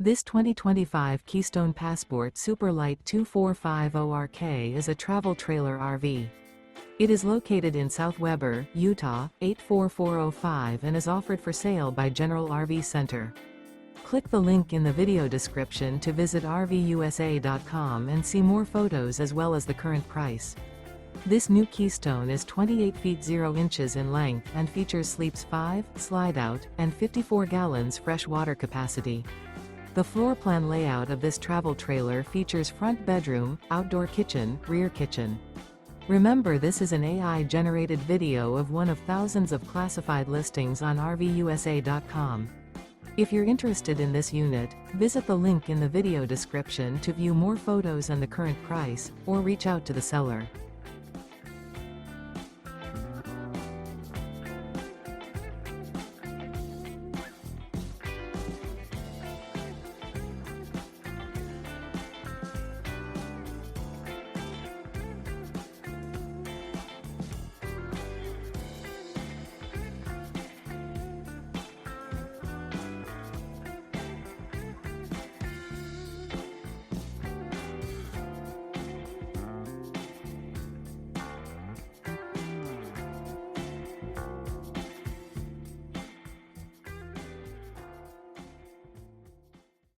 This 2025 Keystone Passport Super Lite 2450RK is a travel trailer RV. It is located in South Weber, Utah, 84405 and is offered for sale by General RV Center. Click the link in the video description to visit RVUSA.com and see more photos as well as the current price. This new Keystone is 28 feet 0 inches in length and features sleeps 5, Slideout, and 54 gallons fresh water capacity. The floor plan layout of this travel trailer features front bedroom, outdoor kitchen, rear kitchen. Remember, this is an AI-generated video of one of thousands of classified listings on RVUSA.com. If you're interested in this unit, visit the link in the video description to view more photos and the current price, or reach out to the seller.